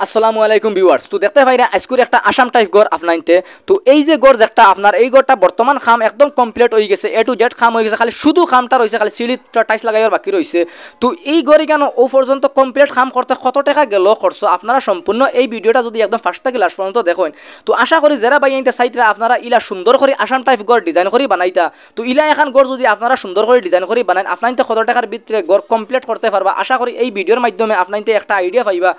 আসসালামু আলাইকুম ভিউয়ার্স। তো দেখতে পাইরা আজকের একটা আসাম টাইপ গড় আপনাইতে। তো এই যে গড় যেটা আপনার এই গড়টা বর্তমান খাম একদম কমপ্লিট হয়ে গেছে, এ টু জেড খাম হয়ে গেছে, খালি শুধু খামটা রয়েছে, খালি সিঁড়িটা টাইস লাগাইবার বাকি রয়েছে। তো এই গড়ি কেন ও পর্যন্ত কমপ্লিট খাম করতে কত টাকা গেল খরচ, আপনারা সম্পূর্ণ এই ভিডিওটা যদি একদম ফার্স্ট থেকে লাস্ট পর্যন্ত দেখেন তো আশা করি যারা বাইতে সাইটরা আপনারা ইলা সুন্দর করে আসাম টাইপ গড় ডিজাইন করে বানাইতা। তো ইলা এখন গড় যদি আপনারা সুন্দর করে ডিজাইন করে বানান আপনাইতে কত টাকার ভিতরে গড় কমপ্লিট করতে পারবা। আশা করি এই ভিডিওর মাধ্যমে আপনাইতে একটা আইডিয়া পাইবা,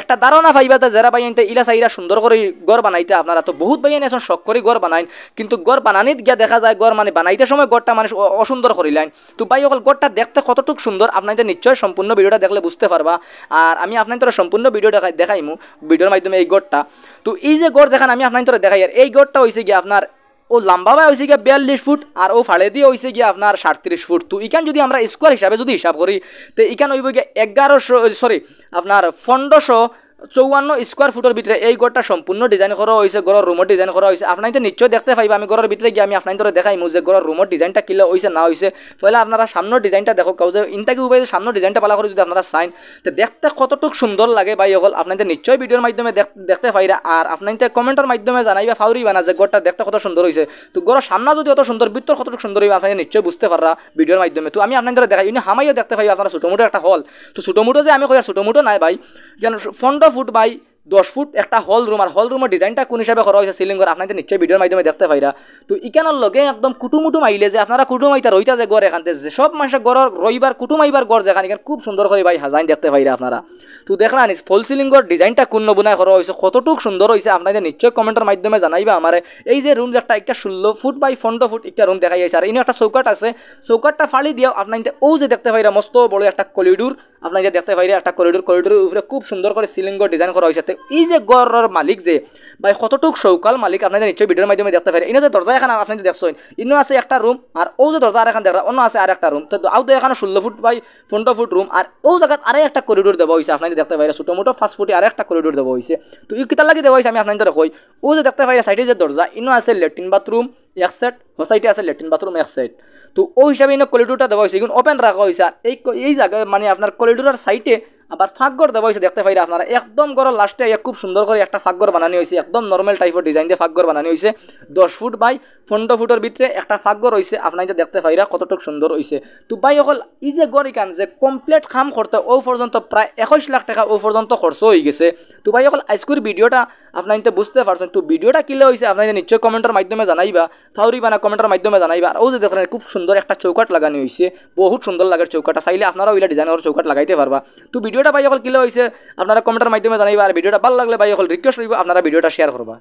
একটা ধারণা পাইবা যারা বাইতে ইলা সাইরা সুন্দর করে গড় বানাইতে। আপনারা তো বহুত বাইন এখন শখ করে গড় বানাইন, কিন্তু গড় বানানিত গিয়া দেখা যায় গড় মানে বানাইতে সময় গড়টা মানে অসুন্দর করিলেন। তো ভাই অকল গড়টা দেখতে কতটুকু সুন্দর আপনাদের নিশ্চয় সম্পূর্ণ ভিডিওটা দেখলে বুঝতে পারবা। আর আমি আপনাদের সম্পূর্ণ ভিডিও দেখাইমু ভিডিওর মাধ্যমে এই গড়টা। তো এই যে গড় যেখানে আমি আপনাদের দেখাই, আর এই গড়টা হয়েছে গিয়ে আপনার ও লম্বা ভাই হয়েছে গিয়ে 42 ফুট আর ও ফাড়ে দিয়ে হয়েছে গিয়ে আপনার 37 ফুট। তো ইখান যদি আমরা স্কোয়ার হিসাবে যদি হিসাব করি তো ইখান হইব গিয়ে 1100 আপনার 1554 স্কোয়ার ফুটের ভিতরে এই গড়টা সম্পূর্ণ ডিজাইন করা হয়েছে, গড়ের রুমের ডিজাইন করা হয়েছে। আপনাদের নিশ্চয় দেখতে পাইবা, আমি গড়ের ভিতরে গিয়ে আমি আপনাদের দেখাইমু যে গড়ের রুমের ডিজাইনটা কিলো হয়েছে না হয়েছে। পয়লা আপনারা সামনের ডিজাইনটা দেখো, কাউ যে ইনটাকে উপায় সামনের ডিজাইনটা পালা করে যদি আপনারা চাইন তো দেখতে কতটুকু সুন্দর লাগে ভাই অকল আপনাদের নিশ্চয় ভিডিওর মাধ্যমে দেখতে পাইরা। আর আপনাদের কমেন্টের মাধ্যমে জানাইবা ফাউরিবা না যে গড়টা দেখতে কত সুন্দর হয়েছে। তো গড়ের সামনা যদি অত সুন্দর ভিতর কতটুকু সুন্দর হইবে আপনাদের নিশ্চয় বুঝতে পাররা ভিডিওর মাধ্যমে। তো আমি আপনাদের দেখাই ইনি হামাইও দেখতে পাইবা আপনারা ছোটোমোটো একটা হল। তো ছোটোমোটো যে আমি কই আর ছোটোমোটো নাই ভাই, কেন 15 ফুট বাই 10 ফুট একটা হল রুম। আর হল রুমের ডিজাইনটা কোন হিসাবে করা হয়েছে সিলিং করে আপনাদের নিশ্চয়ই ভিডিওর মাধ্যমে দেখতে পাইরা। তো ইকানোর লগে একদম কুটুমুটুম আইলে যে আপনারা কুটুম আইতা রইতা যে গড় এখানতে যে সব মানুষের গড় রইবার কুটুম আইবার গড় যেখানে এখানে খুব সুন্দর করে ভাই হাজাইন দেখতে পাইরা আপনারা। তো দেখলা আনিস ফল সিলিংয়ের ডিজাইনটা কোন নমুনায় করা হয়েছে, কতটুকু সুন্দর হয়েছে আপনাদের নিশ্চয় কমেন্টের মাধ্যমে জানাইবা আমারে। এই যে রুম একটা 16 ফুট বাই 15 ফুট একটা রুম দেখা যাচ্ছে। আর ইনি একটা চৌকাট আছে, চৌকাটটা ফালি দিও আপনাদের ও যে দেখতে পাইরা মস্ত বড় একটা করিডোর আপনাদের দেখতে পাইরা, একটা করিডোরের উপরে খুব সুন্দর করে সিলিংয়ের ডিজাইন করা হয়েছে। এই যে গড় মালিক যে ভাই কতটুক সৌকাল মালিক আপনাদের নিশ্চয়ই ভিডিওর মাধ্যমে দেখতে পারে। ইনো যে দরজা এখানে আপনাদের দেখছেন ইনো আছে একটা রুম, আর ও যে দরজা আর এখানে দেখা অন্য আছে আর একটা রুম। তো আউ তো এখানে 16 ফুট বাই 15 ফুট রুম, আর ও জায়গায় আরে একটা করিডোর দেওয়া হয়েছে আপনাদের দেখতে পাইরা, ছোটো মোটো 5 ফুটে আর একটা করিডোর দেওয়া হয়েছে। তো এই কিতার লাগি দেওয়া হয়েছে আমি আপনাদের কই ও যে দেখতে পাইরা সাইডে যে দরজা ইনো আছে ল্যাট্রিন বাথরুম এক সেট, সাইডে আছে ল্যাট্রিন বাথরুম এক সাইড। তো ওই হিসাবে ইনো করিডোরটা দেওয়া হয়েছে, কিন্তু ওপেন রাখা হয়েছে। আর এই জায়গায় মানে আপনার করিডোরের সাইডে আবার ফাঁকঘর দেওয়া হয়েছে দেখতে পাইরা আপনারা। একদম গড়ের লাস্টে খুব সুন্দর করে একটা ফাঁকঘর বানানো হয়েছে, একদম নর্মাল টাইপের ডিজাইন দিয়ে ফাঁকঘর বানানো হয়েছে। 10 ফুট বাই 15 ফুটের ভিতরে একটা ফাঁকঘর হয়েছে আপনাদের দেখতে পাইরা কতটুকু সুন্দর হয়েছে। তো ভাই অকল এই যে গড় ইকান যে কমপ্লিট কাম করতে ও পর্যন্ত প্রায় 21 লাখ টাকা ও পর্যন্ত খরচ হয়ে গেছে। তো ভাই অকল আজকের ভিডিওটা আপনাদের বুঝতে পারছেন। তো ভিডিওটা কিলে হয়েছে আপনাদের নিশ্চয় কমেন্টের মাধ্যমে জানাইবা, ফাউরিবা না কমেন্টের মাধ্যমে জানাইবা। আর ও যে দেখেন খুব সুন্দর একটা চৌকাট লাগানো হয়েছে, বহুত সুন্দর লাগে চৌকাটা, চাইলে আপনারাও ওইটা ডিজাইনের চৌকাট লাগাইতে পারবা। তো ভিডিওটা ভাই অকল কিলে হয়েছে আপনারা কমেন্টের মাধ্যমে জানাইবা। আর ভিডিওটা ভালো লাগলে ভাই অকল রিকোয়েস্ট রইব আপনারা ভিডিওটা শেয়ার করবা।